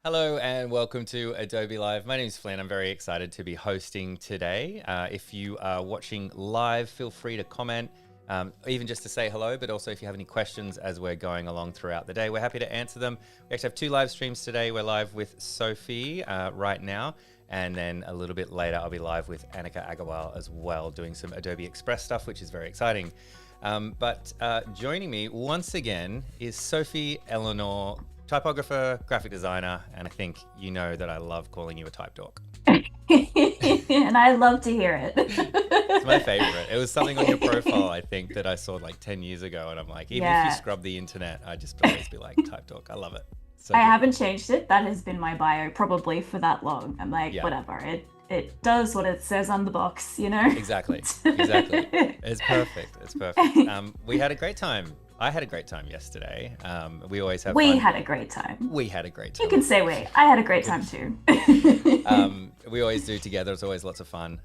Hello and welcome to Adobe Live. My name is Flynn. I'm very excited to be hosting today. If you are watching live, feel free to comment, even just to say hello, but also if you have any questions as we're going along throughout the day, we're happy to answer them. We actually have two live streams today. We're live with Sophie right now, and then a little bit later I'll be live with Annika Agarwal as well, doing some Adobe Express stuff, which is very exciting. But joining me once again is Sophie Elinor, typographer, graphic designer, and I think you know that I love calling you a type dork. And I love to hear it. It's my favorite. It was something on your profile, I think, that I saw like 10 years ago, and I'm like, even if you Yeah, scrub the internet, I just always be like, type dork. I love it. So I good. haven't changed it. That has been my bio probably for that long. I'm like, Yeah, whatever. It does what it says on the box, you know? exactly. Exactly. It's perfect. It's perfect. We had a great time. I had a great time yesterday. We always have We fun. had a great time. We had a great You time. can say we. I had a great time too. We always do together. It's always lots of fun.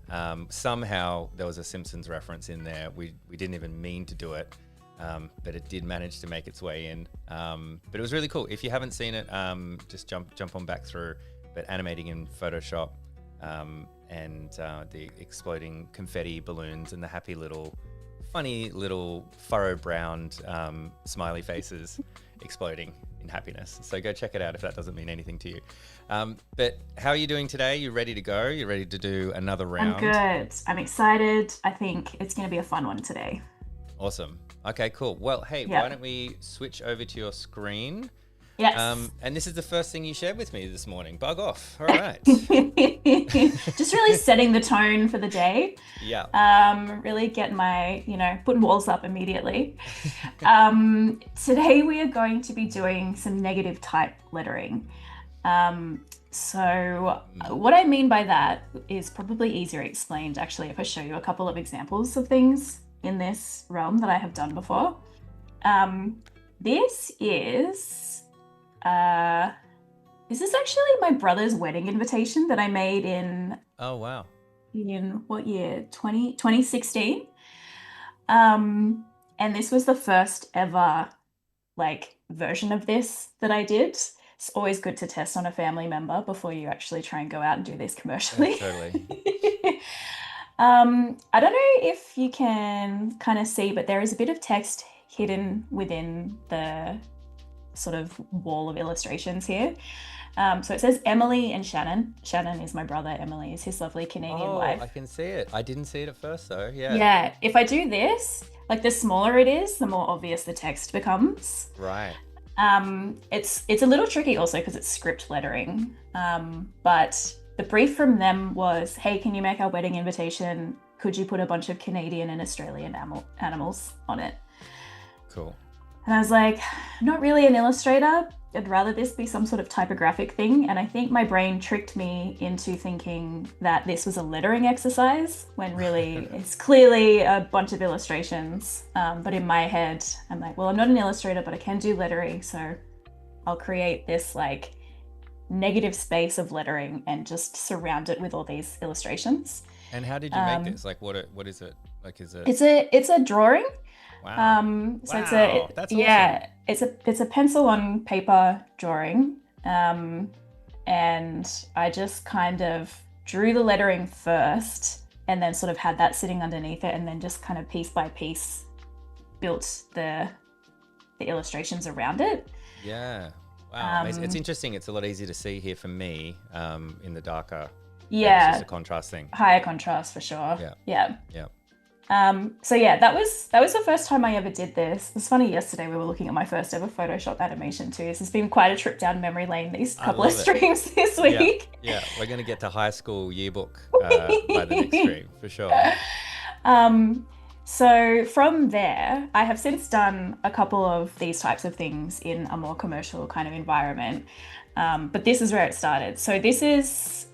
Somehow there was a Simpsons reference in there. We didn't even mean to do it, but it did manage to make its way in. But it was really cool. If you haven't seen it, just jump on back through. But animating in Photoshop, and the exploding confetti balloons and the funny little furrow-browned smiley faces exploding in happiness. So go check it out if that doesn't mean anything to you. But how are you doing today? You ready to go? You ready to do another I'm round? good. I'm excited. I think it's going to be a fun one today. Awesome. Okay, cool. Well, hey, why Yep. don't we switch over to your screen? Yes. And this is the first thing you shared with me this morning. Bug off. All right. Just really setting the tone for the day. Yeah. Really getting putting walls up immediately. Today we are going to be doing some negative type lettering. So what I mean by that is probably easier explained actually if I show you a couple of examples of things in this realm that I have done before. This is uh, this is actually my brother's wedding invitation that I made Oh, wow. in what year? 2016. And this was the first ever like version of this that I did. It's always good to test on a family member before you actually try and go out and do this commercially. Totally. I don't know if you can kind of see, but there is a bit of text hidden within the sort of wall of illustrations here. So it says Emily and Shannon. Shannon is my brother. Emily is his lovely Canadian Oh, wife. I can see it. I didn't see it at first though. Yeah. Yeah, if I do this, like the smaller it is, the more obvious the text becomes. Right. It's a little tricky also because it's script lettering. But the brief from them was, "Hey, can you make our wedding invitation? Could you put a bunch of Canadian and Australian animals on it?" Cool. And I was like, "Not really an illustrator. I'd rather this be some sort of typographic thing." And I think my brain tricked me into thinking that this was a lettering exercise when really it's clearly a bunch of illustrations. But in my head, I'm like, well, I'm not an illustrator, but I can do lettering. So I'll create this like negative space of lettering and just surround it with all these illustrations. And how did you make Um, this? Like, what is it? Like, is it? it's a drawing. Wow. So Wow. That's awesome. it's a pencil on paper drawing. And I just kind of drew the lettering first and then sort of had that sitting underneath it and then just kind of piece by piece built the illustrations around it. Yeah. Wow. Amazing. It's Um, interesting. It's a lot easier to see here for me, in the darker. Maybe it's just yeah, a contrast thing. higher contrast for sure. Yeah. Yeah. Yeah. So yeah, that was the first time I ever did this. It's funny, yesterday we were looking at my first ever Photoshop animation too. This has been quite a trip down memory lane these I couple of love it. streams this Yeah. week. Yeah. We're going to get to high school yearbook by the next stream for sure. um, so from there, I have since done a couple of these types of things in a more commercial kind of environment. But this is where it started. So this is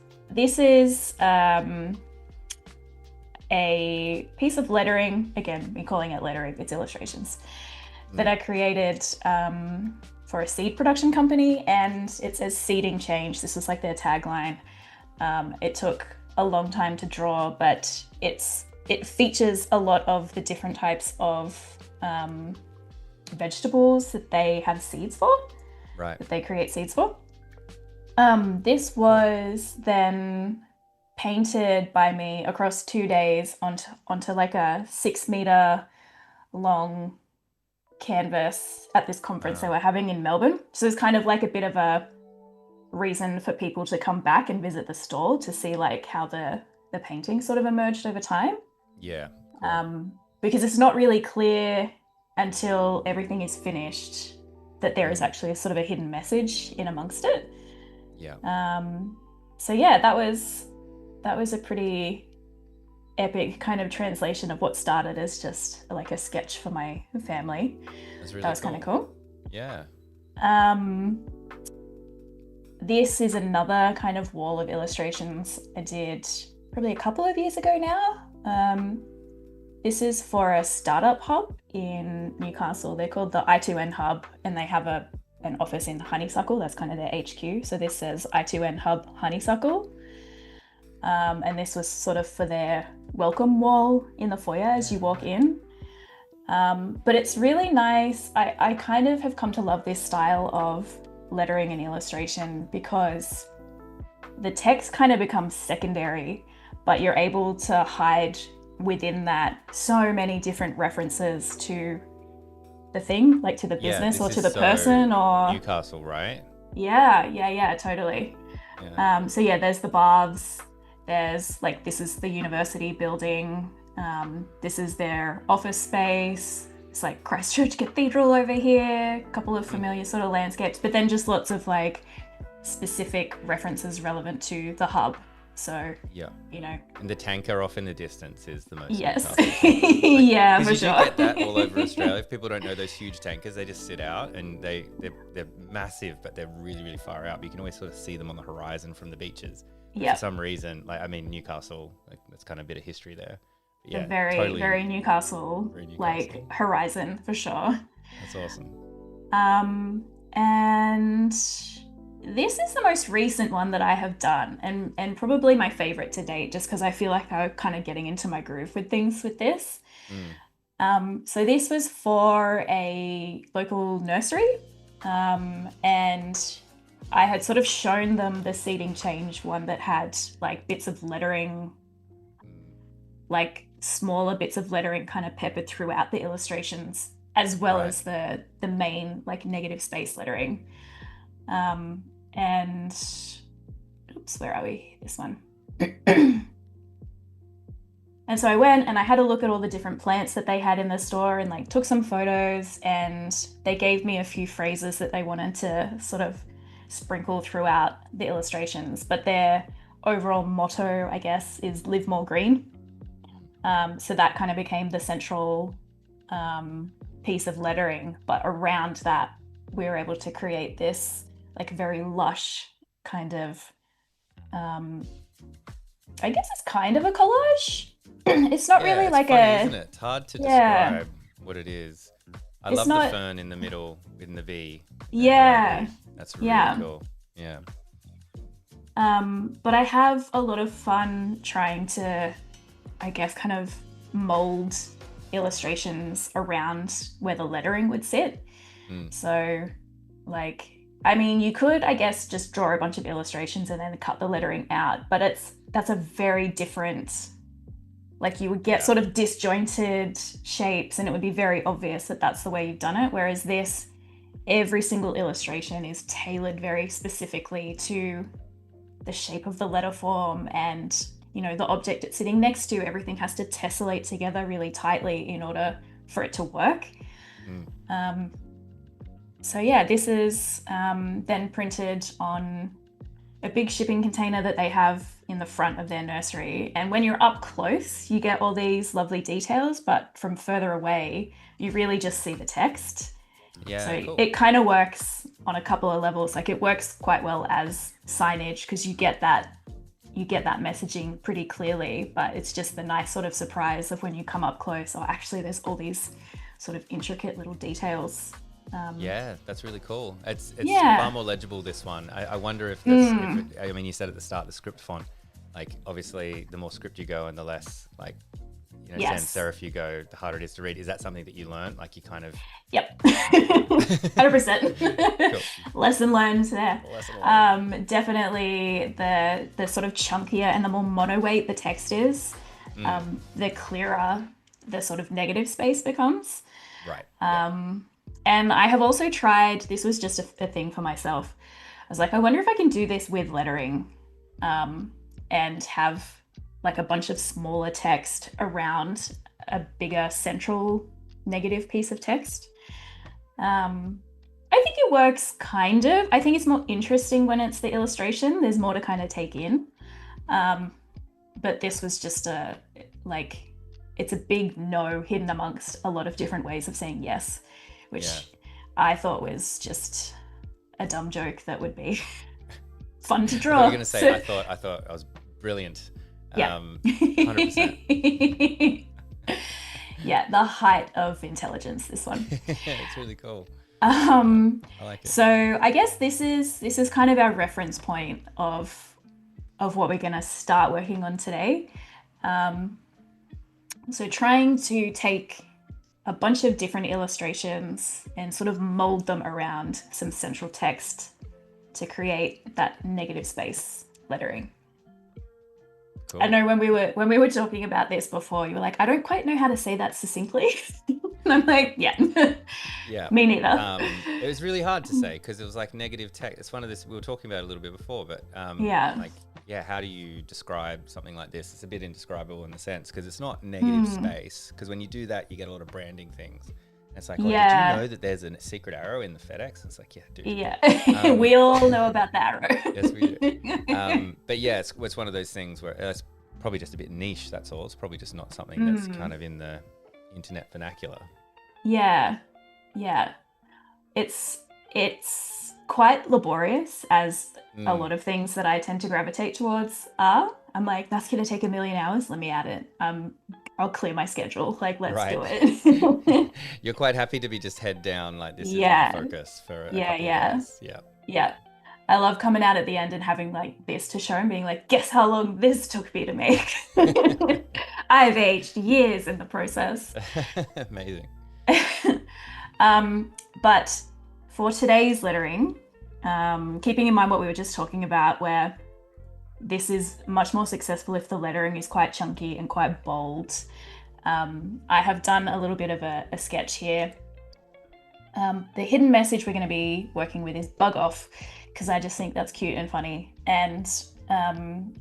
a piece of lettering. Again, me calling it lettering, it's illustrations that I created for a seed production company, and it says "seeding change." This is like their tagline. It took a long time to draw, but it features a lot of the different types of vegetables that they have seeds for, Right. that they create seeds for. This was then painted by me across 2 days onto like a 6 meter long canvas at this conference they Wow. were having in Melbourne. So it's kind of like a bit of a reason for people to come back and visit the stall to see like how the painting sort of emerged over time. Yeah. Cool. Um, because it's not really clear until everything is finished that there is Mm. actually a sort of a hidden message in amongst it. Yeah. Um, so yeah, that was a pretty epic kind of translation of what started as just like a sketch for my family. That's That really was kind of cool. cool. Yeah. Um, this is another kind of wall of illustrations I did probably a couple of years ago now. This is for a startup hub in Newcastle. They're called the I2N Hub, and they have an office in Honeysuckle. That's kind of their HQ. So this says I2N Hub Honeysuckle. And this was sort of for their welcome wall in the foyer as Yeah. you walk Right. in. But it's really nice. I kind of have come to love this style of lettering and illustration because the text kind of becomes secondary, but you're able to hide within that so many different references to the thing, like to the Yeah. business This or is to the so person or Newcastle, right? yeah, totally. Yeah. So yeah, there's the baths. There's like this is the university building. This is their office space. It's like Christchurch Cathedral over here. A couple of Mm. familiar sort of landscapes, but then just lots of like specific references relevant to the hub. So Yeah. you know, And the tanker off in the distance is the most yes, Newcastle thing. Like, yeah, because for you do sure. get that all over Australia. If people don't know those huge tankers, they just sit out and they're massive, but they're really, really far out. But you can always sort of see them on the horizon from the beaches. But for Yep, some reason, like I mean, Newcastle, like that's kind of a bit of history there. But a yeah, very, totally very Newcastle very Newcastle. like horizon for sure. That's awesome. And this is the most recent one that I have done, and probably my favorite to date, just because I feel like I'm kind of getting into my groove with things with this. Mm. So this was for a local nursery, and I had sort of shown them the seating change one that had like bits of lettering, like smaller bits of lettering kind of peppered throughout the illustrations, as well Right. as the main like negative space lettering. And oops, where are we? This one. And so I went and I had a look at all the different plants that they had in the store and like took some photos, and they gave me a few phrases that they wanted to sort of sprinkle throughout the illustrations. But their overall motto, I guess, is live more green. So that kind of became the central piece of lettering. But around that, we were able to create this like very lush kind of, um, I guess it's kind of a collage. It's not Yeah, really it's like funny, isn't a, it? It's hard to yeah, describe what it is. I it's love the not, fern in the middle in the V, the yeah, LIV. That's really yeah. cool. Yeah. But I have a lot of fun trying to, I guess, kind of mold illustrations around where the lettering would sit. Mm. So, like, I mean, you could, I guess, just draw a bunch of illustrations and then cut the lettering out, but that's a very different, like, you would get Yeah. sort of disjointed shapes, and it would be very obvious that that's the way you've done it. Whereas this, every single illustration is tailored very specifically to the shape of the letter form and the object it's sitting next to. Everything has to tessellate together really tightly in order for it to work. Mm. So yeah, this is then printed on a big shipping container that they have in the front of their nursery. And when you're up close, you get all these lovely details, but from further away, you really just see the text. Yeah, So cool. it kind of works on a couple of levels. Like it works quite well as signage because you get that messaging pretty clearly, but it's just the nice sort of surprise of when you come up close. Oh, actually, there's all these sort of intricate little details. Yeah, that's really cool. It's far Yeah. more legible, this one. I wonder if Mm. I mean, you said at the start the script font, like obviously the more script you go and the less like sans Yes. serif you go, the harder it is to read. Is that something that you learned? Like you kind of Yep. 100%. cool. Lesson learned there. Lesson learned. Definitely the sort of chunkier and the more mono-weight the text is, the clearer the sort of negative space becomes. Right. Yeah. And I have also tried, this was just a thing for myself. I was like, I wonder if I can do this with lettering, and have like a bunch of smaller text around a bigger central negative piece of text. I think it works kind of. I think it's more interesting when it's the illustration. There's more to kind of take in. But this was just it's a big no hidden amongst a lot of different ways of saying yes, which I thought was just a dumb joke that would be fun to draw. I was going to say, I thought I was brilliant. Yeah. 100%. Yeah, the height of intelligence, this one. It's really cool. I like it. So I guess this is kind of our reference point of what we're going to start working on today. So trying to take a bunch of different illustrations and sort of mold them around some central text to create that negative space lettering. Cool. I know when we were talking about this before, you were like, I don't quite know how to say that succinctly. And I'm like, yeah, me neither. It was really hard to say because it was like negative text. It's one of this we were talking about a little bit before, but how do you describe something like this? It's a bit indescribable in the sense because it's not negative space. Because when you do that, you get a lot of branding things. And it's like, did you know that there's a secret arrow in the FedEx? It's like, yeah, dude. Yeah, we all know about the arrow. Yes, we do. But yeah, it's one of those things where it's probably just a bit niche. That's all. It's probably just not something that's kind of in the internet vernacular. Yeah. It's quite laborious, as a lot of things that I tend to gravitate towards are. I'm like, that's going to take 1,000,000 hours. Let me add it. I'll clear my schedule. Like, let's do it. You're quite happy to be just head down. Like, this is my focus for a couple of days. Yeah. I love coming out at the end and having like this to show and being like, guess how long this took me to make. I've aged years in the process. Amazing. But for today's lettering, keeping in mind what we were just talking about, where this is much more successful if the lettering is quite chunky and quite bold. I have done a little bit of a sketch here. The hidden message we're going to be working with is bug off, because I just think that's cute and funny. And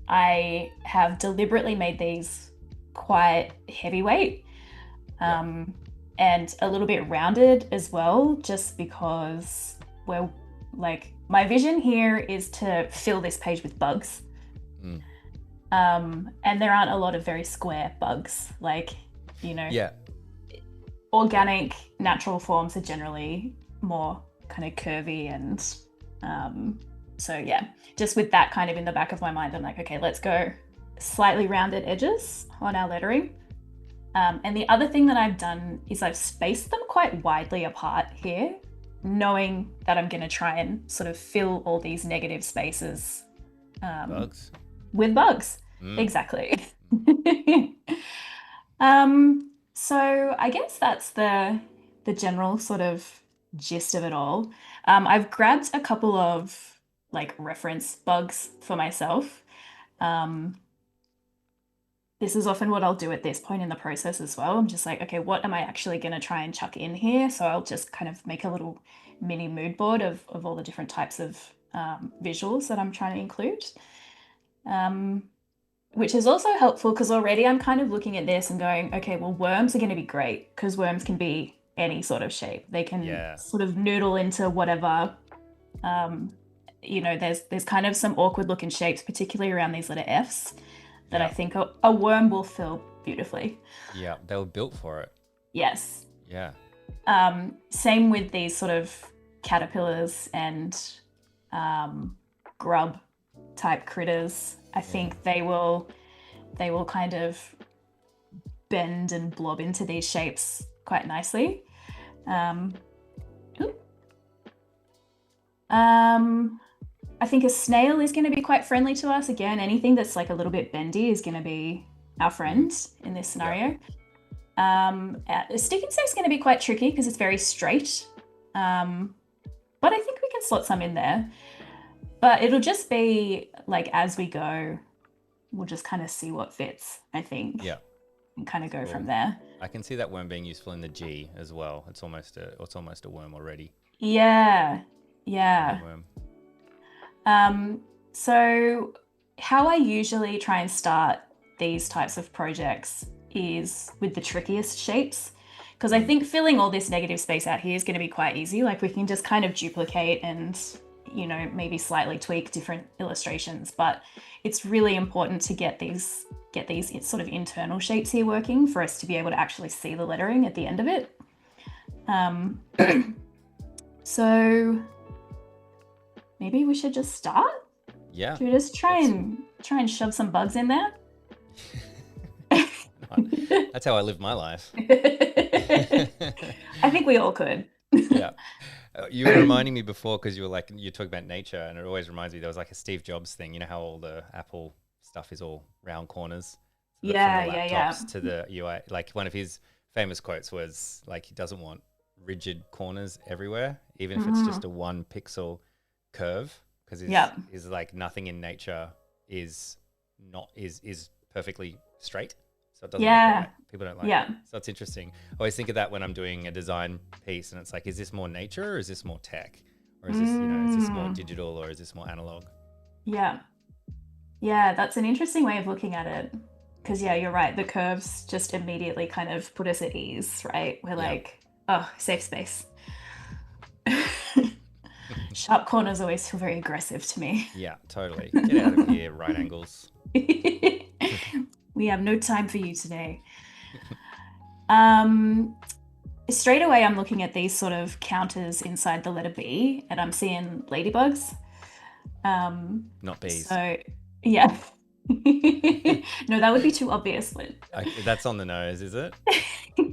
I have deliberately made these quite heavyweight and a little bit rounded as well, just because my vision here is to fill this page with bugs. And there aren't a lot of very square bugs, organic natural forms are generally more kind of curvy, and just with that kind of in the back of my mind, I'm like, okay, let's go slightly rounded edges on our lettering. And the other thing that I've done is I've spaced them quite widely apart here, knowing that I'm going to try and sort of fill all these negative spaces with bugs. Exactly. So I guess that's the general sort of gist of it all. I've grabbed a couple of like reference bugs for myself. This is often what I'll do at this point in the process as well. I'm just like, okay, what am I actually going to try and chuck in here? So I'll just kind of make a little mini mood board of all the different types of visuals that I'm trying to include. Which is also helpful because already I'm kind of looking at this and going, okay, well, worms are going to be great because worms can be any sort of shape. They can sort of noodle into whatever. There's kind of some awkward looking shapes, particularly around these letter Fs, that I think a worm will fill beautifully. Yeah, they were built for it. Yes. Yeah. Same with these sort of caterpillars and grub type critters. I think they will kind of bend and blob into these shapes quite nicely. I think a snail is going to be quite friendly to us. Again, anything that's like a little bit bendy is going to be our friend in this scenario. Stick insect is going to be quite tricky because it's very straight. But I think we can slot some in there. But it'll just be like as we go, we'll just kind of see what fits, I think. Yeah. And kind of go Cool. from there. I can see that worm being useful in the G as well. It's almost a worm already. Yeah. A Yeah. worm. So how I usually try and start these types of projects is with the trickiest shapes. Because I think filling all this negative space out here is going to be quite easy. Like we can just kind of duplicate and, you know, maybe slightly tweak different illustrations. But it's really important to get these sort of internal shapes here working for us to be able to actually see the lettering at the end of it. So maybe we should just start. Yeah. Should we just try and shove some bugs in there? That's how I live my life. I think we all could. Yeah. You were reminding me before because you talking about nature, and it always reminds me there was like a Steve Jobs thing. You know how all the Apple stuff is all round corners? So Yeah, from the yeah. laptops to the UI. Like one of his famous quotes was like he doesn't want rigid corners everywhere, even if it's just a 1 pixel curve, because is like nothing in nature is perfectly straight. So it doesn't look right. People don't like it. So it's interesting. I always think of that when I'm doing a design piece and it's like, is this more nature or is this more tech? Or is this, is this more digital or is this more analog? Yeah. Yeah, that's an interesting way of looking at it. Because, yeah, you're right. The curves just immediately kind of put us at ease, right? We're like, oh, safe space. Sharp corners always feel very aggressive to me. Yeah, totally. Get out of here, right angles. We have no time for you today. Straight away, I'm looking at these sort of counters inside the letter B, and I'm seeing ladybugs. Not bees. So, yeah. No, that would be too obvious, Flynn. That's on the nose, is it? Fair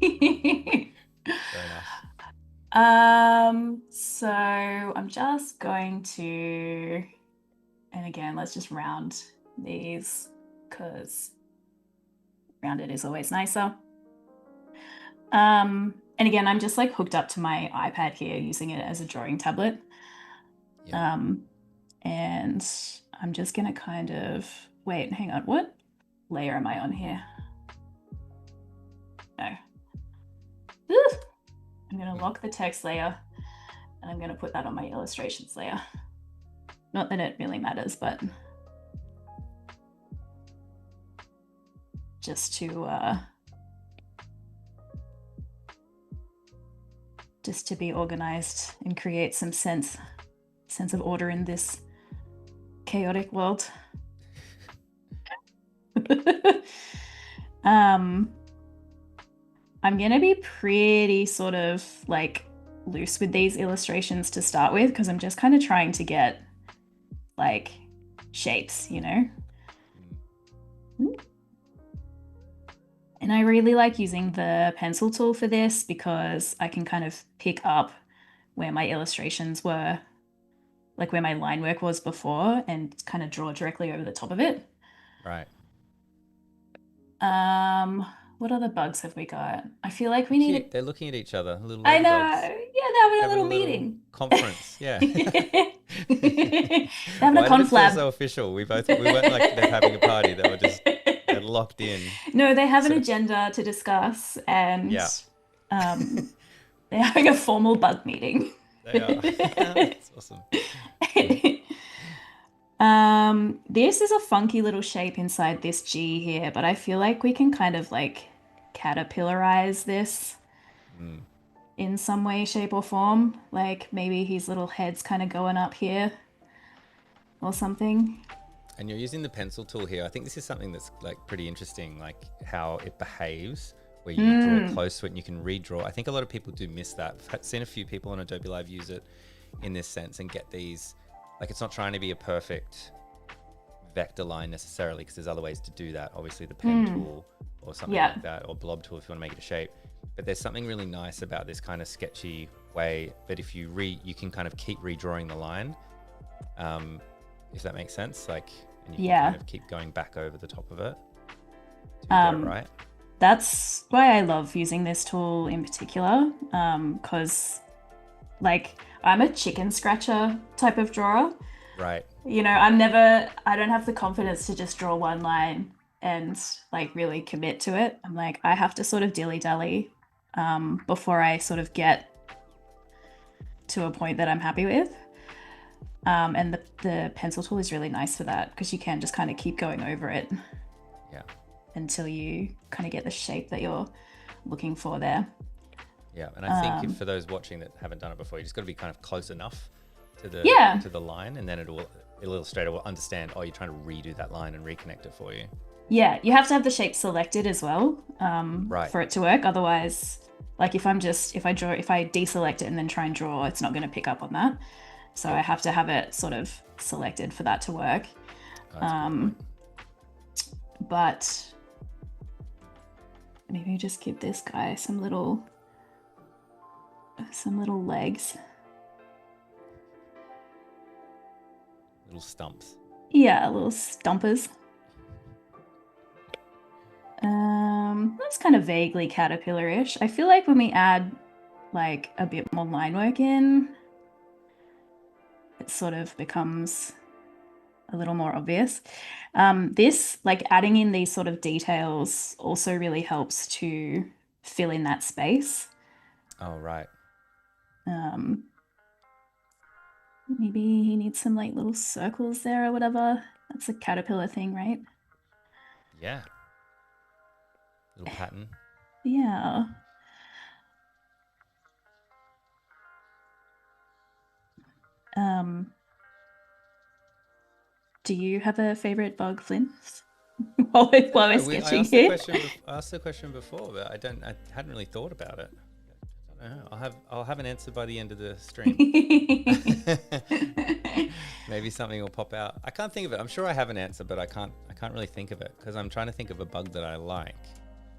enough. So I'm just going to, and again, let's just round these because rounded is always nicer. And again, I'm just like hooked up to my iPad here using it as a drawing tablet. Yeah. And I'm just gonna kind of, wait, hang on, what layer am I on here? No. I'm gonna lock the text layer and I'm gonna put that on my illustrations layer. Not that it really matters, but just to be organized and create some sense of order in this chaotic world. I'm gonna be pretty sort of like loose with these illustrations to start with because I'm just kind of trying to get like shapes, you know? And I really like using the pencil tool for this because I can kind of pick up where my illustrations were, like where my line work was before, and kind of draw directly over the top of it. Right. What other bugs have we got? I feel like we need. They're looking at each other. Little I know. bugs. Yeah, they're having a little meeting. Conference. Yeah. They're having a conflab. Why did it feel so official? We weren't like they're having a party. They were just locked in. No, they have an agenda to discuss, and they're having a formal bug meeting. They are. That's awesome. This is a funky little shape inside this G here, but I feel like we can kind of like caterpillarize this in some way, shape, or form. Like maybe his little head's kind of going up here or something. And you're using the pencil tool here. I think this is something that's like pretty interesting, like how it behaves, where you draw close to it and you can redraw. I think a lot of people do miss that. I've seen a few people on Adobe Live use it in this sense and get these, like it's not trying to be a perfect vector line necessarily because there's other ways to do that. Obviously the pen tool or something like that, or blob tool if you want to make it a shape. But there's something really nice about this kind of sketchy way that if you can kind of keep redrawing the line, if that makes sense. Like, and you can kind of keep going back over the top of it to get it right. That's why I love using this tool in particular, because like I'm a chicken scratcher type of drawer. Right. I don't have the confidence to just draw one line and like really commit to it. I'm like, I have to sort of dilly dally before I sort of get to a point that I'm happy with. And the pencil tool is really nice for that because you can just kind of keep going over it Yeah. until you kind of get the shape that you're looking for there. Yeah. And I think for those watching that haven't done it before, you just got to be kind of close enough Yeah, to the line, and then Illustrator will understand, oh, you're trying to redo that line and reconnect it for you. yeah, you have to have the shape selected as well Right. for it to work. Otherwise, like if I deselect it and then try and draw, it's not going to pick up on that. So I Yep. have to have it sort of selected for that to work. Oh, that's a good point. But maybe just give this guy some little legs. Little stumps. Yeah, little stumpers. That's kind of vaguely caterpillar-ish. I feel like when we add like a bit more line work in, it sort of becomes a little more obvious. This, like adding in these sort of details also really helps to fill in that space. Oh, right. Um, Maybe he needs some like little circles there or whatever. That's a caterpillar thing, right? Yeah. Little pattern. Yeah. Um, do you have a favorite bug, Flynn? I don't While we're know. I sketching asked the here. question. I asked the question before, but I hadn't really thought about it. I don't know. I'll have an answer by the end of the stream. Maybe something will pop out. I can't think of it. I'm sure I have an answer, but I can't really think of it because I'm trying to think of a bug that I like.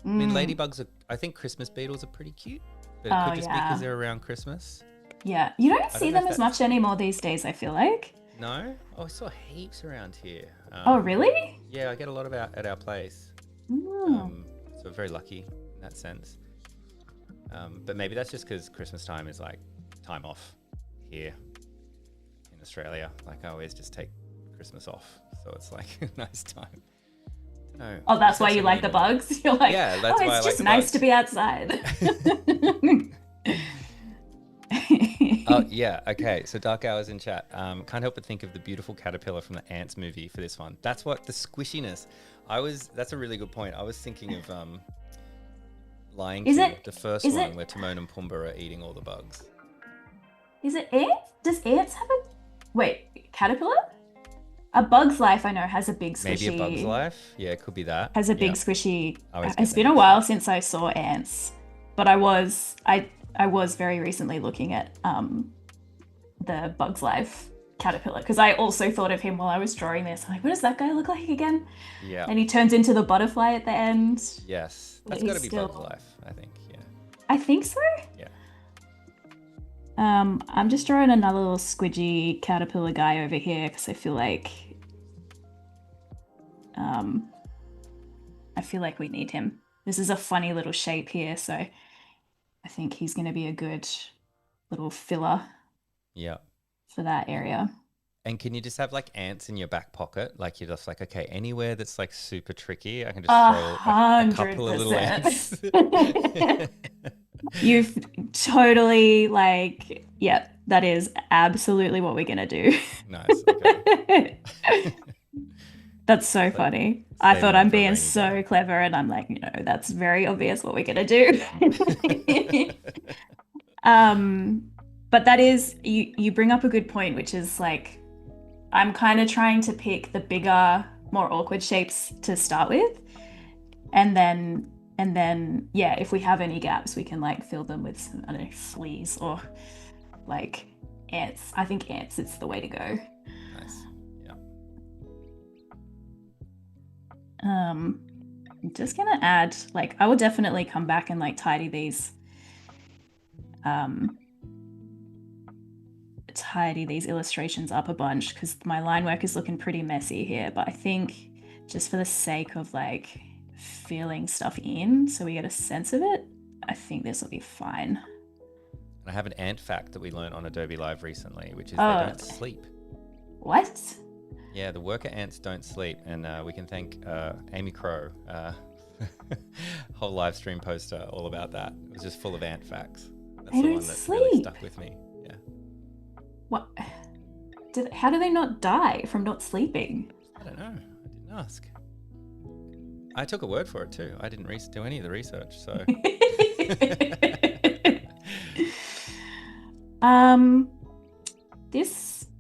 I mean, ladybugs are. I think Christmas beetles are pretty cute, but it Oh could just be because yeah. they're around Christmas. Yeah. You don't I see don't know them if as that's much anymore these days, I feel like. no. Oh, I saw heaps around here. Oh, really? Yeah, I get a lot of at our place. Mm. So very lucky in that sense. But maybe that's just because Christmas time is like time off here in Australia. Like I always just take Christmas off, so it's like a nice time. No, Oh, that's just why have you some like the humor. bugs? You're like, Yeah, oh, that's why I it's like just the nice to bugs. be outside. Oh yeah, okay. So Dark Hours in chat. Can't help but think of the beautiful caterpillar from the Ants movie for this one. That's what the squishiness. That's a really good point. I was thinking of Lion Is King, it the first is one it where Timon and Pumbaa are eating all the bugs. is it ants? Does ants have a wait, caterpillar? A Bug's Life I know Maybe A Bug's Life. Yeah, it could be that. has a big Yeah, squishy. I always get It's them been a mixed while up. since I saw ants, but I was very recently looking at the Bug's Life caterpillar because I also thought of him while I was drawing this. I'm like, what does that guy look like again? Yeah. And he turns into the butterfly at the end. Yes, But that's got he's to be Bug's still, Life. I think. Yeah. I think so. Yeah. I'm just drawing another little squidgy caterpillar guy over here because um, I feel like we need him. This is a funny little shape here, so I think he's going to be a good little filler Yeah. for that area. And can you just have like ants in your back pocket? Like you're just like, okay, anywhere that's like super tricky, I can just A throw a hundred couple of little ants. percent. You've totally like, yeah, that is absolutely what we're gonna do. Nice. Okay. That's so So funny. I thought saving I'm it for a being rainy day. so clever, and I'm like, no, that's very obvious what we're gonna do. um, but that is you bring up a good point, which is like I'm kind of trying to pick the bigger, more awkward shapes to start with, and then yeah, if we have any gaps, we can like fill them with I don't know fleas or like ants. I think ants is the way to go. Nice. Yeah. I'm just gonna add like I will definitely come back and like um tidy these illustrations up a bunch because my line work is looking pretty messy here, but I think just for the sake of like filling stuff in so we get a sense of it, I think this will be fine. I have an ant fact that we learned on Adobe Live recently, which is they Oh, don't sleep. what? Yeah, the worker ants don't sleep, and we can thank Amy Crow, whole live stream poster all about that. It was just full of ant facts. That's They the don't one that really sleep. stuck with me. Yeah, What? How do they not die from not sleeping? I don't know. I didn't ask. I took a word for it too. I didn't do any of the research, so.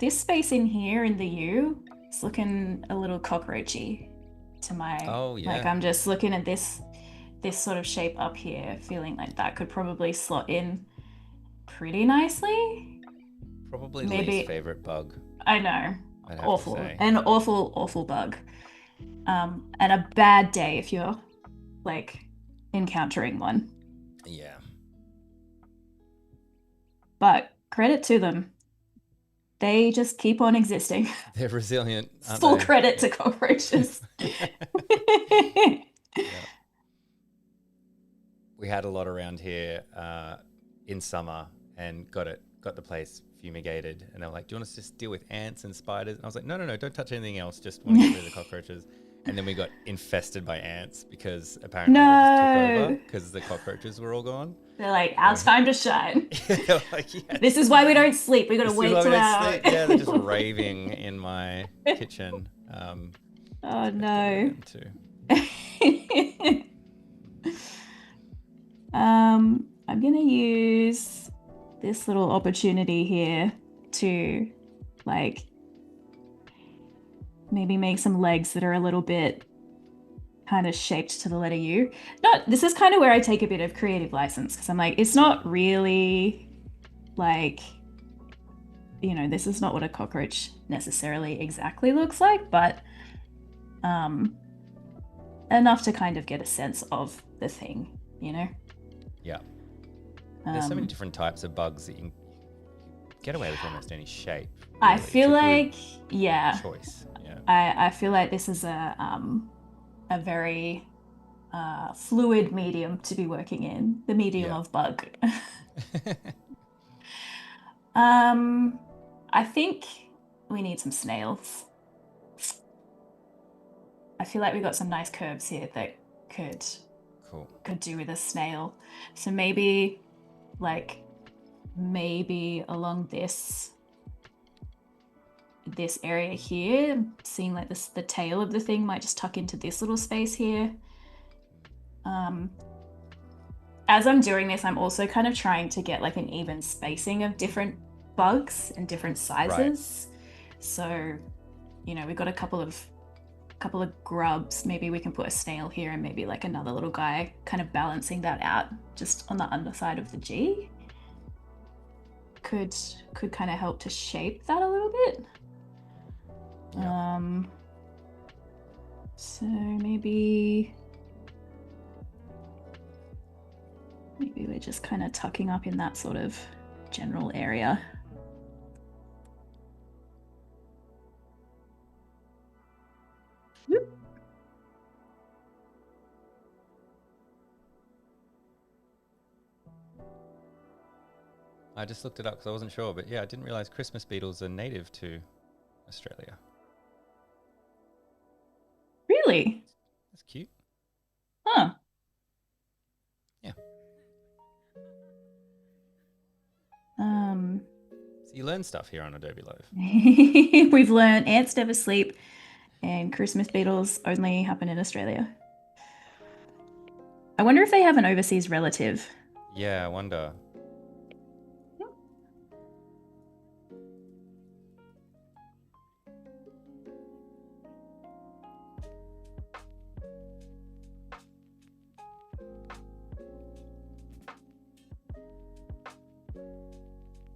This space in here in the U is looking a little cockroachy to my. Oh Like yeah, I'm just looking at this sort of shape up here, feeling like that could probably slot in pretty nicely. probably least Maybe favorite bug. I know, I'd have to awful, say. an awful bug, and a bad day if you're like encountering one. Yeah, But credit to them. They just keep on existing. they're resilient, aren't Full they? credit to cockroaches. Yeah. We had a lot around here in summer and got the place fumigated, and they were like, "Do you want us to just deal with ants and spiders?" And I was like, "No, don't touch anything else. Just want to get rid of the cockroaches." And then we got infested by ants because apparently they just took over No. because the cockroaches were all gone. They're like, our time to shine. They're like, yes. This is why we don't sleep. We gotta This is wait why we till don't our. sleep. Yeah, they're just raving in my kitchen. Oh So I had to get rid no. of them too. I'm gonna use this little opportunity here to like maybe make some legs that are a little bit kind of shaped to the letter U. This is kind of where I take a bit of creative license because I'm like, it's not really like, this is not what a cockroach necessarily exactly looks like, but enough to kind of get a sense of the thing, Yeah. There's so many different types of bugs that you can get away with almost any shape. Really. I feel like, choice. Yeah. I feel like this is a very fluid medium to be working in, the medium of bug. I think we need some snails. I feel like we've got some nice curves here that could do with a snail. So maybe along this area here, seeing like this, the tail of the thing might just tuck into this little space here. As I'm doing this, I'm also kind of trying to get like an even spacing of different bugs and different sizes. Right. So, we've got a couple of grubs. Maybe we can put a snail here and maybe like another little guy, kind of balancing that out just on the underside of the G. Could kind of help to shape that a little bit. Yeah. So maybe we're just kind of tucking up in that sort of general area. I just looked it up because I wasn't sure, but yeah, I didn't realize Christmas beetles are native to Australia. Really? That's cute. Huh. Yeah. So you learn stuff here on Adobe Live. We've learned ants never sleep and Christmas beetles only happen in Australia. I wonder if they have an overseas relative. Yeah, I wonder.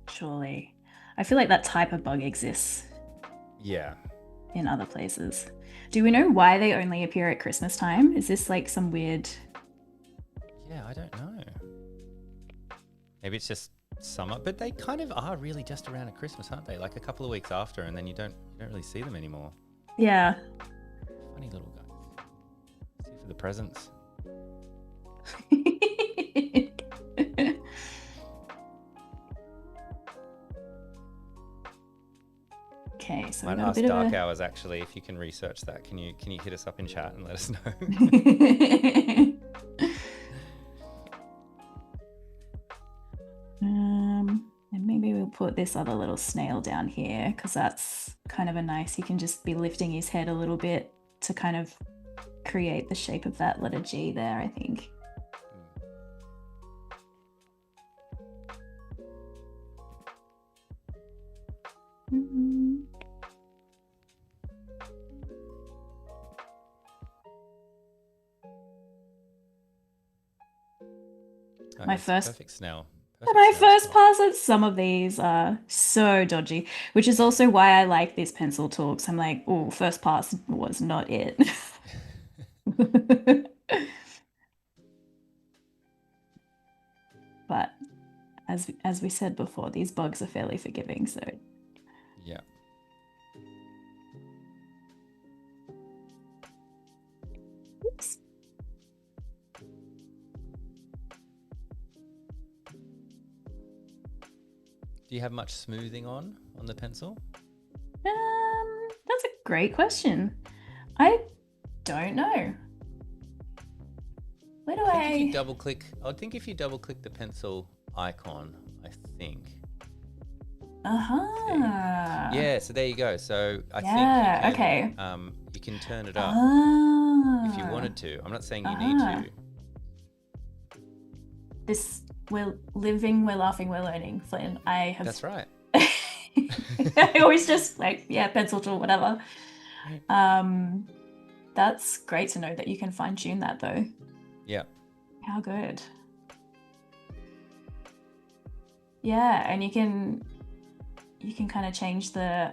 Surely. I feel like that type of bug exists. Yeah. In other places. Do we know why they only appear at Christmas time? Is this like some weird... Yeah, I don't know. Maybe it's just summer, but they kind of are really just around at Christmas, aren't they? Like a couple of weeks after, and then you don't really see them anymore. Yeah. Funny little guys. Let's see for the presents. Okay, so Might we got a ask bit of Dark a... Hours actually if you can research that. Can you hit us up in chat and let us know? And maybe we'll put this other little snail down here because that's kind of a nice, he can just be lifting his head a little bit to kind of create the shape of that letter G there, I think. Oh, My it's first perfect snail. When I first pass it, some of these are so dodgy, which is also why I like this pencil tool. Because I'm like, oh, first pass was not it. But as we said before, these bugs are fairly forgiving, so yeah. oops. Do you have much smoothing on the pencil? That's a great question. I don't know. Where do I think if you double click, I think if you double click the pencil icon, I think. Yeah, so there you go. So I think you can, you can turn it up if you wanted to. I'm not saying you need to. We're living, we're laughing, we're learning, Flynn. That's right. I always just like, yeah, pencil tool, whatever. That's great to know that you can fine tune that though. Yeah. How good. Yeah, and you can kind of change the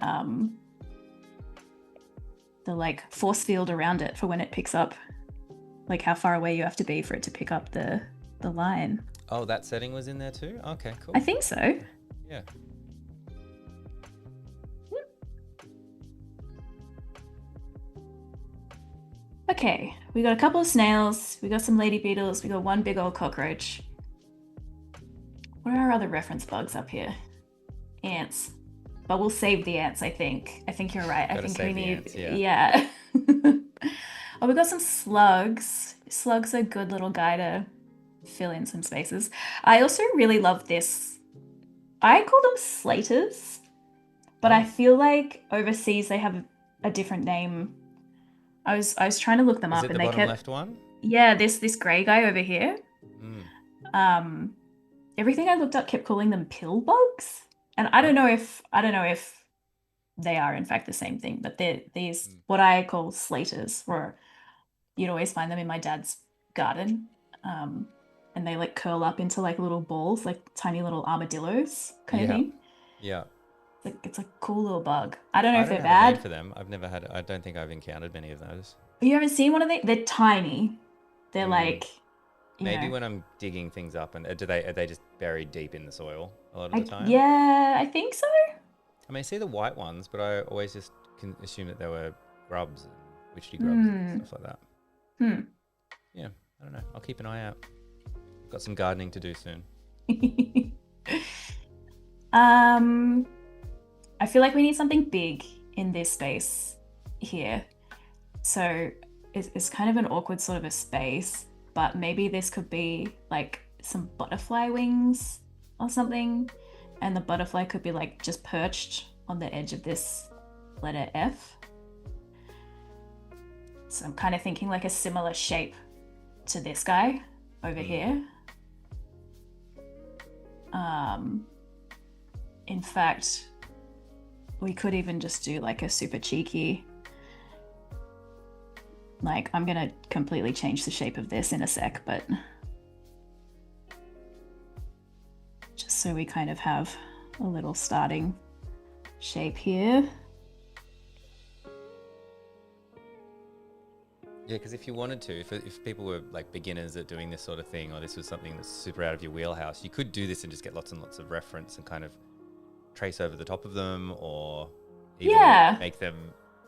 like force field around it for when it picks up, like how far away you have to be for it to pick up the line. Oh, that setting was in there too? Okay, cool. I think so. Yeah. Okay, we got a couple of snails, we got some lady beetles, we got one big old cockroach. What are our other reference bugs up here? Ants. But we'll save the ants, I think. I think you're right. I think we need... ants, yeah. Yeah. Oh, we got some slugs. Slugs are a good little guy to fill in some spaces. I also really love this. I call them slaters, but I feel like overseas they have a different name. I was trying to look them up, Is it and the they bottom kept... left one? Yeah, this grey guy over here. Everything I looked up kept calling them pill bugs, and I don't know if they are in fact the same thing, but they're these what I call slaters, or you'd always find them in my dad's garden, and they like curl up into like little balls, like tiny little armadillos kind of thing. Yeah. It's a cool little bug. I don't know if they're have bad. a name for them. I don't think I've encountered many of those. You haven't seen one of these? They're tiny. They're like... Maybe when I'm digging things up, and are they just buried deep in the soil a lot of the time? Yeah, I think so. I mean, I see the white ones, but I always just can assume that they were grubs and witchetty grubs and stuff like that. Yeah, I don't know. I'll keep an eye out. Got some gardening to do soon. I feel like we need something big in this space here. So it's kind of an awkward sort of a space, but maybe this could be like some butterfly wings or something. And the butterfly could be like just perched on the edge of this letter F. So I'm kind of thinking like a similar shape to this guy over here. In fact, we could even just do like a super cheeky, like I'm gonna completely change the shape of this in a sec, but just so we kind of have a little starting shape here. Yeah, because if you wanted to, if people were like beginners at doing this sort of thing, or this was something that's super out of your wheelhouse, you could do this and just get lots and lots of reference and kind of trace over the top of them, or even make them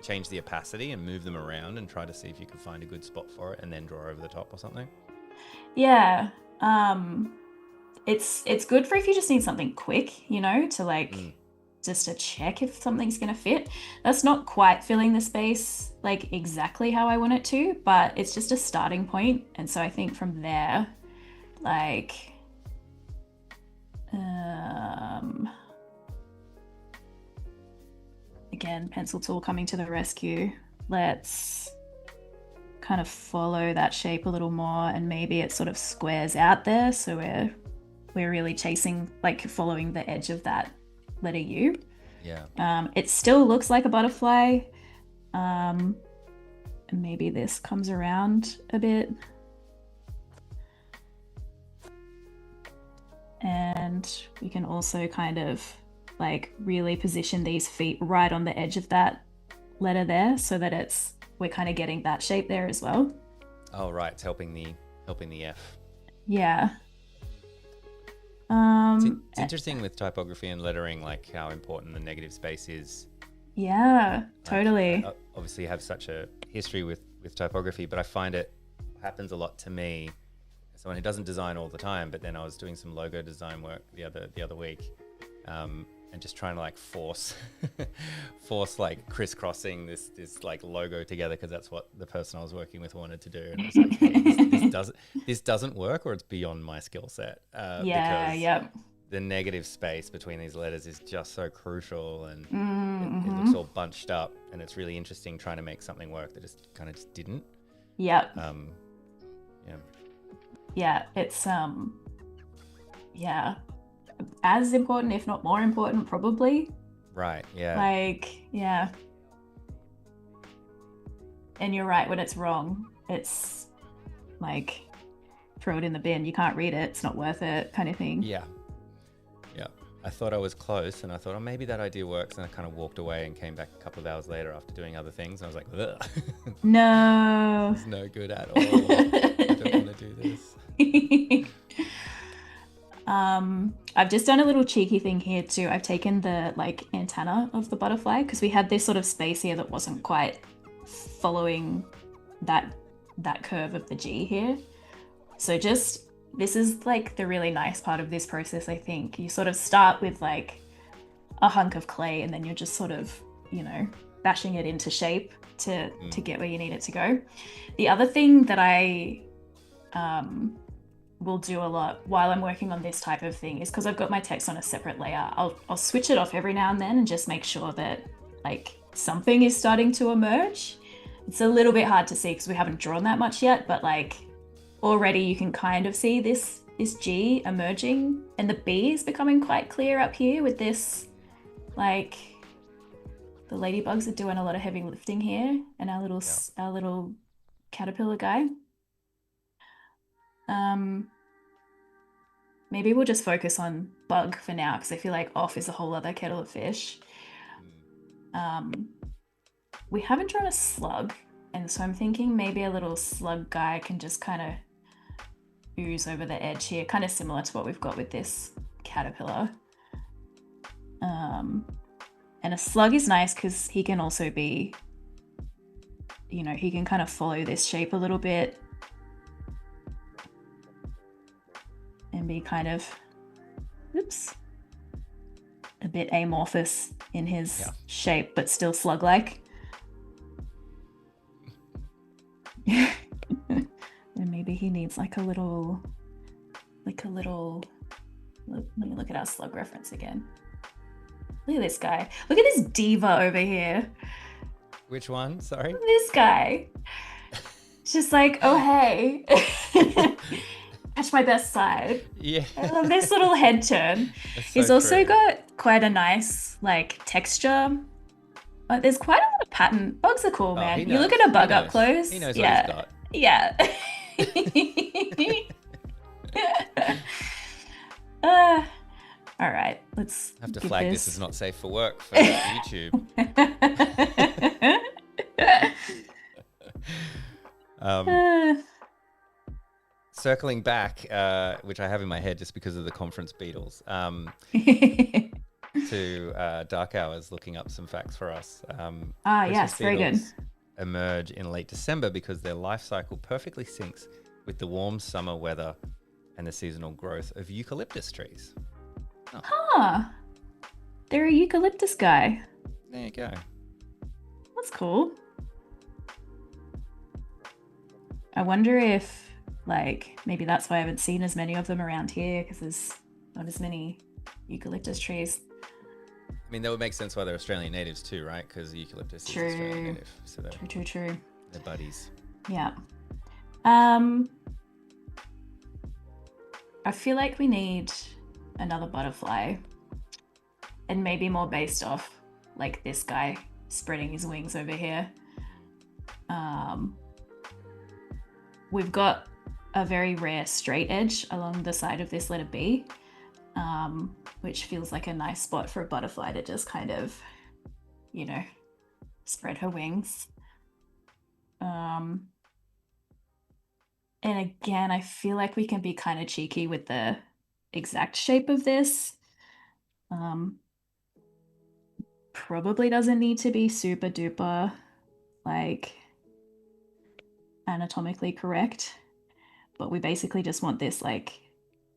change the opacity and move them around and try to see if you can find a good spot for it and then draw over the top or something? Yeah. It's good for if you just need something quick, you know, to like just to check if something's gonna fit. That's not quite filling the space like exactly how I want it to, but it's just a starting point. And so I think from there, like again, pencil tool coming to the rescue. Let's kind of follow that shape a little more, and maybe it sort of squares out there, so we're really chasing, like following the edge of that letter U. Yeah. It still looks like a butterfly. And maybe this comes around a bit. And we can also kind of like really position these feet right on the edge of that letter there, so that we're kind of getting that shape there as well. Oh, right. It's helping the F. Yeah. It's interesting with typography and lettering, like how important the negative space is. Yeah, totally. I obviously have such a history with typography, but I find it happens a lot to me. Someone who doesn't design all the time, but then I was doing some logo design work the other week, and just trying to like force like crisscrossing this like logo together, because that's what the person I was working with wanted to do, and I was like, hey, this doesn't work, or it's beyond my skill set. Because the negative space between these letters is just so crucial, and it looks all bunched up, and it's really interesting trying to make something work that just kind of just didn't. Yeah. Yeah. Yeah, it's as important, if not more important, probably. Right. Yeah. Like, yeah. And you're right, when it's wrong, it's like throw it in the bin. You can't read it. It's not worth it, kind of thing. Yeah. Yeah. I thought I was close, and I thought, oh, maybe that idea works. And I kind of walked away and came back a couple of hours later after doing other things. And I was like, ugh. No. It's no good at all. I don't want to do this. I've just done a little cheeky thing here too. I've taken the like antenna of the butterfly, because we had this sort of space here that wasn't quite following that curve of the G here. So just, this is like the really nice part of this process, I think. You sort of start with like a hunk of clay, and then you're just sort of, you know, bashing it into shape to get where you need it to go. The other thing that I will do a lot while I'm working on this type of thing is, because I've got my text on a separate layer, I'll switch it off every now and then and just make sure that like something is starting to emerge. It's a little bit hard to see because we haven't drawn that much yet, but like already you can kind of see this G emerging, and the B is becoming quite clear up here with this, like the ladybugs are doing a lot of heavy lifting here, and our little caterpillar guy. Maybe we'll just focus on bug for now, because I feel like off is a whole other kettle of fish. We haven't drawn a slug, and so I'm thinking maybe a little slug guy can just kind of ooze over the edge here, kind of similar to what we've got with this caterpillar. And a slug is nice because he can also be, you know, he can kind of follow this shape a little bit and be kind of, a bit amorphous in his shape, but still slug-like. And maybe he needs like a little, let me look at our slug reference again. Look at this guy. Look at this diva over here. Which one? Sorry? This guy. Just like, oh, hey. Catch my best side. Yeah. I love this little head turn. He's also got quite a nice like texture. There's quite a lot of pattern. Bugs are cool, man. You look at a bug up close. He knows what he's got. Yeah. All right, let's have to flag this as not safe for work for YouTube. Circling back, which I have in my head just because of the conference beetles, to Dark Hours looking up some facts for us. Christmas Yes, very good. beetles emerge in late December because their life cycle perfectly syncs with the warm summer weather and the seasonal growth of eucalyptus trees. Huh. They're a eucalyptus guy. There you go. That's cool. I wonder if, like, maybe that's why I haven't seen as many of them around here, because there's not as many eucalyptus trees. I mean, that would make sense why they're Australian natives too, right? Because eucalyptus is Australian native. So True. they're buddies. Yeah. I feel like we need another butterfly, and maybe more based off like this guy spreading his wings over here. We've got a very rare straight edge along the side of this letter B, which feels like a nice spot for a butterfly to just kind of, you know, spread her wings. And again, I feel like we can be kind of cheeky with the exact shape of this. Probably doesn't need to be super duper, like, anatomically correct, but we basically just want this, like,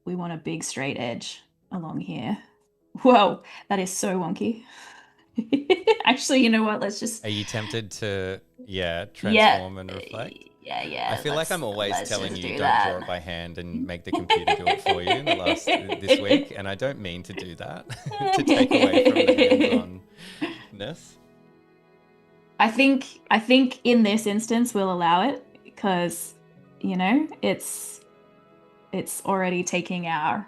we want a big straight edge along here. Whoa, that is so wonky. Actually, you know what? Let's just. Are you tempted to, transform and reflect? Yeah. I feel like I'm always telling you don't draw it by hand and make the computer do it for you in this week, and I don't mean to do that to take away from the hands-onness. I think in this instance we'll allow it because, you know, it's already taking our,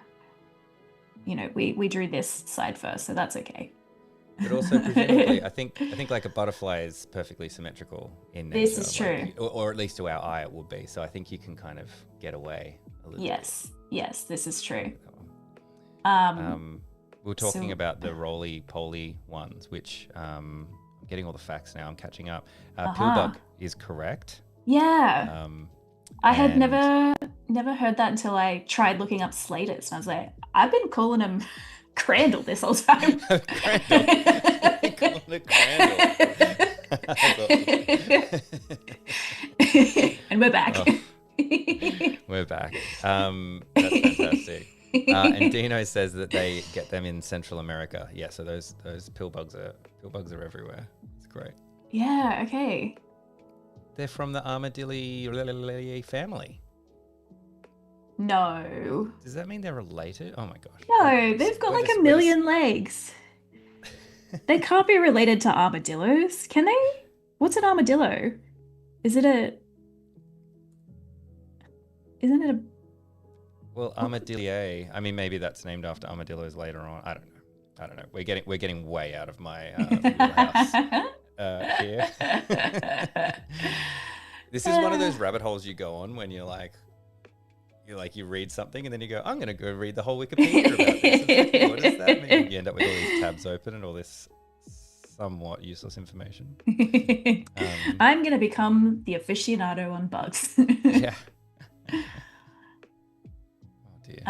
you know, we drew this side first, so that's okay. But also, presumably, I think like a butterfly is perfectly symmetrical in nature. This is true. Or at least to our eye it would be. So I think you can kind of get away a little bit. Yes, this is true. We were talking about the roly-poly ones, which I'm getting all the facts now. I'm catching up. Pillbug is correct. Yeah. I had never heard that until I tried looking up slaters, and I was like, I've been calling them crandall this whole time. And we're back. We're back. That's fantastic. And Dino says that they get them in Central America. Yeah, so those pillbugs are everywhere. It's great. Yeah. Okay. They're from the Armadillo family. No. Does that mean they're related? Oh my gosh. No, they've got like a million legs. They can't be related to armadillos, can they? What's an armadillo? Isn't it a... Well, armadillo. I mean, maybe that's named after armadillos later on. I don't know. We're getting way out of my wheelhouse here. This is one of those rabbit holes you go on when you read something and then you go, I'm going to go read the whole Wikipedia about this. It's like, what does that mean? You end up with all these tabs open and all this somewhat useless information. I'm going to become the aficionado on bugs. Yeah. Oh dear.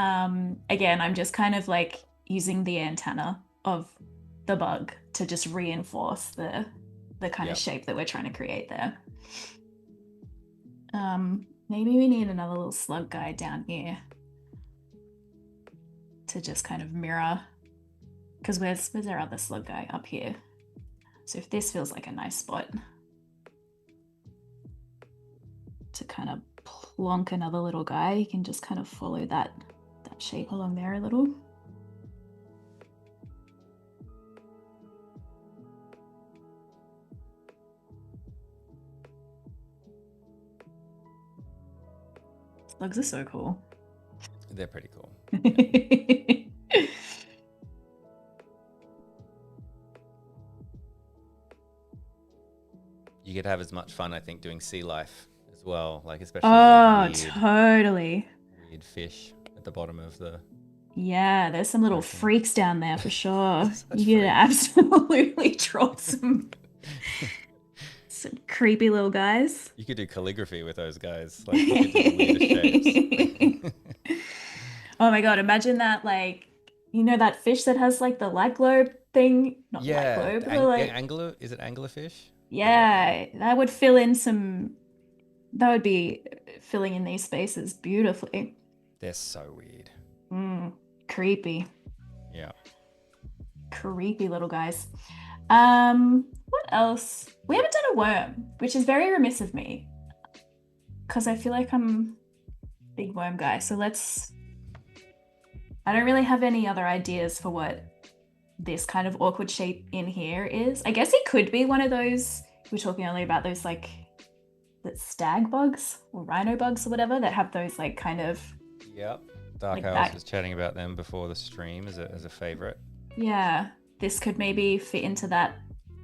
Again, I'm just kind of like using the antenna of the bug to just reinforce the kind of shape that we're trying to create there. Maybe we need another little slug guy down here to just kind of mirror, because where's our other slug guy? Up here. So if this feels like a nice spot to kind of plonk another little guy, you can just kind of follow that shape along there a little. Slugs are so cool. They're pretty cool. You could have as much fun, I think, doing sea life as well, like especially totally weird fish at the bottom of the... Yeah, there's some little freaks down there for sure. You could absolutely draw some creepy little guys. You could do calligraphy with those guys. Like, look at the weirdest shapes. Oh my god, imagine that, like, you know that fish that has like the light globe thing. Not white Yeah, globe, but like, angler, is it anglerfish? Is that the yeah, that would fill in some, that would be filling in these spaces beautifully. They're so weird. Mm, creepy, Yeah. creepy little guys. What else? We haven't done a worm, which is very remiss of me because I feel like I'm a big worm guy. So let's, I don't really have any other ideas for what this kind of awkward shape in here is. I guess it could be one of those, we're talking earlier about those like that stag bugs or rhino bugs or whatever that have those like kind of Yep. Dark like Owls that. was chatting about them before the stream as a favorite. Yeah, this could maybe fit into that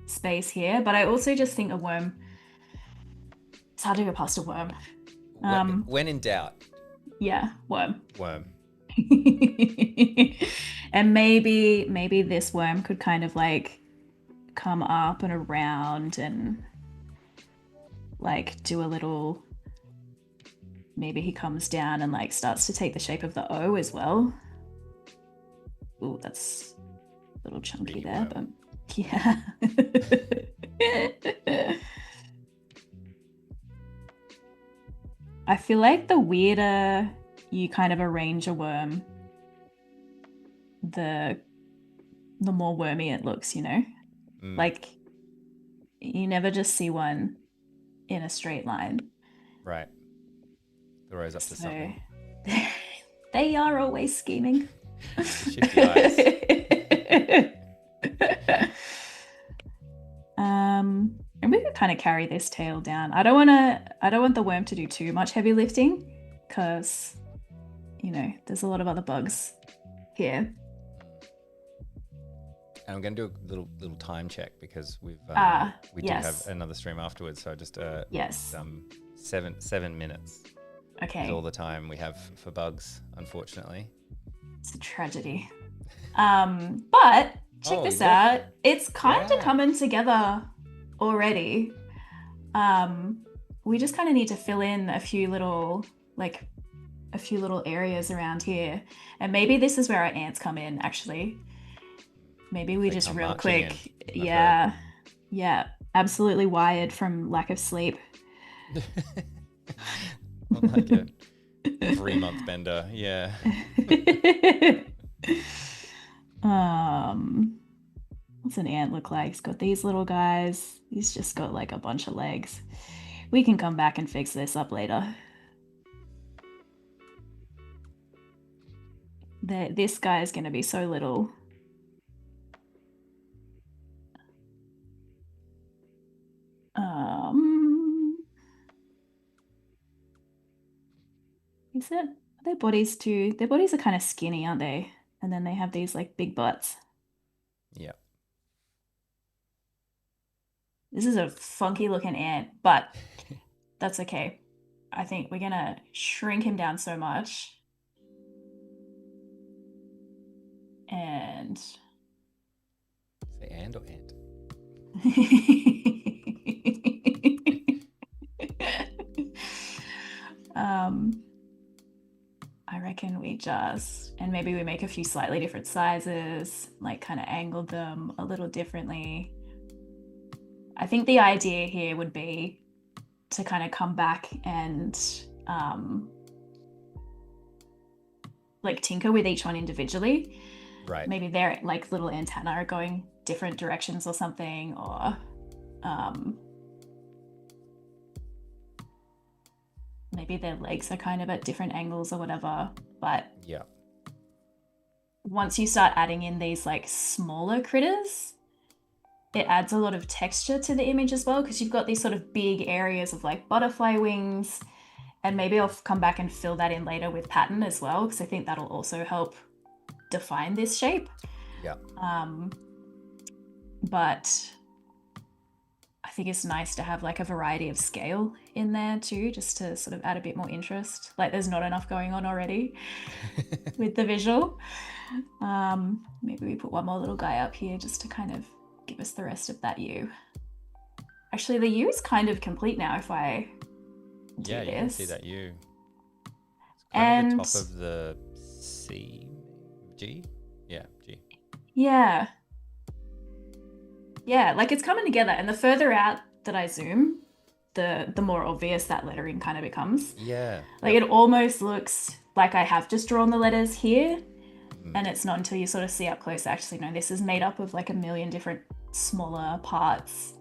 space here. But I also just think a worm, it's hard to go past a worm. When in doubt, Yeah, worm. worm. And maybe this worm could kind of like come up and around and like do a little, maybe he comes down and like starts to take the shape of the O as well. Ooh, that's a little chunky Mini there, worm. but yeah. I feel like the weirder you kind of arrange a worm, the more wormy it looks, you know? Mm, Like you never just see one in a straight line. right. They're always up to So something. they are always scheming. Shifty eyes. And we could kind of carry this tail down. I don't want the worm to do too much heavy lifting because, you know, there's a lot of other bugs here. And I'm going to do a little time check because we do yes. have another stream afterwards. So just Yes. 7 minutes Okay. is all the time we have for bugs, unfortunately. It's a tragedy. But check this out. It's kind of coming together already. We just kind of need to fill in a few little areas around here. And maybe this is where our ants come in, actually. Maybe we just real quick. Yeah. Yeah. Absolutely wired from lack of sleep. Not like a 3-month bender. Yeah. What's an ant look like? He's got these little guys. He's just got like a bunch of legs. We can come back and fix this up later. This guy is going to be so little. Is it? Are their bodies too? Their bodies are kind of skinny, aren't they? And then they have these like big butts. Yeah. This is a funky looking ant, but that's okay. I think we're gonna shrink him down so much. And say and or ant? I reckon we just, and maybe we make a few slightly different sizes, like kind of angled them a little differently. I think the idea here would be to kind of come back and like tinker with each one individually. Right. Maybe their like little antenna are going different directions or something, or maybe their legs are kind of at different angles or whatever. But yeah, once you start adding in these like smaller critters, it adds a lot of texture to the image as well, because you've got these sort of big areas of like butterfly wings, and maybe I'll come back and fill that in later with pattern as well, because I think that'll also help define this shape. Yeah. But I think it's nice to have like a variety of scale in there too, just to sort of add a bit more interest. Like there's not enough going on already with the visual. Maybe we put one more little guy up here just to kind of give us the rest of that U. Actually, the U is kind of complete now if I do yeah, this. you can see that U. It's kind of the top of the C, G? Yeah, G. Yeah. Yeah, like it's coming together. And the further out that I zoom, the more obvious that lettering kind of becomes. Yeah. Like Yep. it almost looks like I have just drawn the letters here. Mm. And it's not until you sort of see up close, actually, no, this is made up of like a million different smaller parts,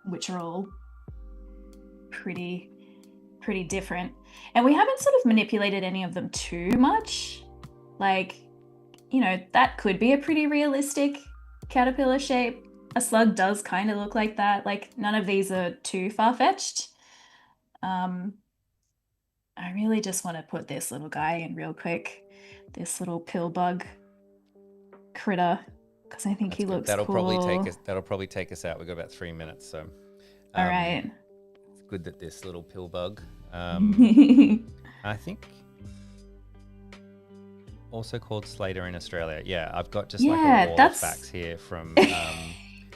which are all pretty different. And we haven't sort of manipulated any of them too much. Like, you know, that could be a pretty realistic caterpillar shape. A slug does kind of look like that. Like, none of these are too far-fetched. I really just want to put this little guy in real quick. This little pill bug critter, because I think That's he good. looks That'll probably cool. take us out. We've got about 3 minutes, so All right. it's good that this little pill bug, I think, also called Slater in Australia. Yeah, I've got just like a wall of facts here from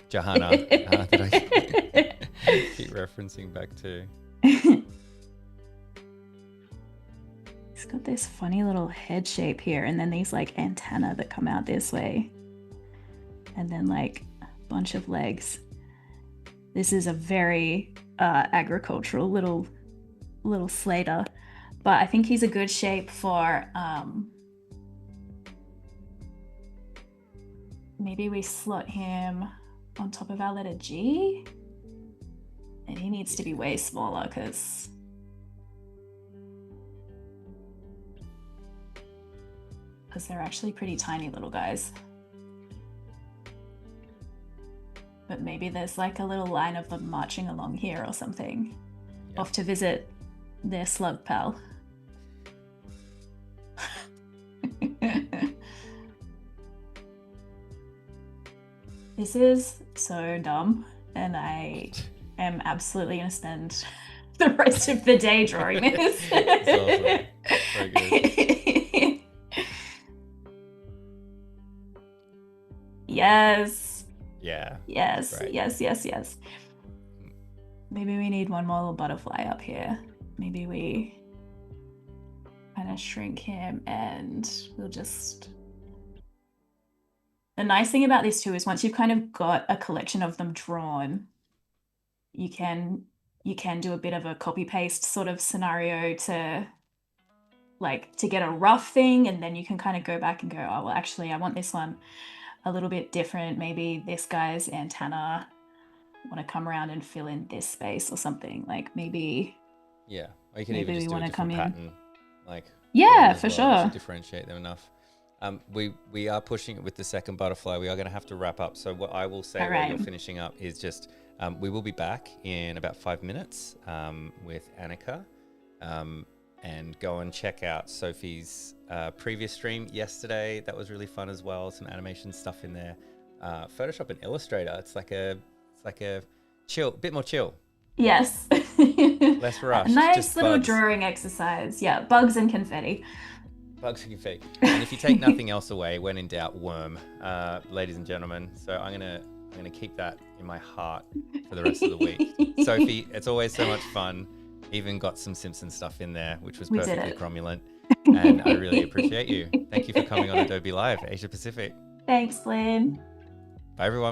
Johanna that I keep referencing back to. He's got this funny little head shape here, and then these like antennae that come out this way, and then like a bunch of legs. This is a very agricultural little Slater, but I think he's a good shape for maybe we slot him on top of our letter G, and he needs to be way smaller because they're actually pretty tiny little guys. But maybe there's like a little line of them marching along here or something, off to visit their slug pal. This is so dumb, and I am absolutely going to spend the rest of the day drawing this. That's awesome. Very good. Yes. Yeah. Yes. Great. Yes. Maybe we need one more little butterfly up here. Maybe we kind of shrink him, and we'll just... The nice thing about this too is once you've kind of got a collection of them drawn, you can do a bit of a copy paste sort of scenario to get a rough thing, and then you can kind of go back and go, oh well, actually I want this one a little bit different. Maybe this guy's antenna, I want to come around and fill in this space or something. Like maybe or you can even just do a different pattern, like for sure, to differentiate them enough. We are pushing it with the second butterfly. We are going to have to wrap up. So what I will say while you're finishing up is just we will be back in about 5 minutes with Annika, and go and check out Sophie's previous stream yesterday. That was really fun as well. Some animation stuff in there. Photoshop and Illustrator. It's like a chill, bit more chill. Yes. Less rush. Nice just little bugs. drawing exercise. Yeah, bugs and confetti. Bugs and confetti. And if you take nothing else away, when in doubt, worm, ladies and gentlemen. So I'm gonna keep that in my heart for the rest of the week. Sophie, it's always so much fun. Even got some Simpsons stuff in there, which was perfectly cromulent. And I really appreciate you. Thank you for coming on Adobe Live, Asia Pacific. Thanks, Flynn. Bye, everyone.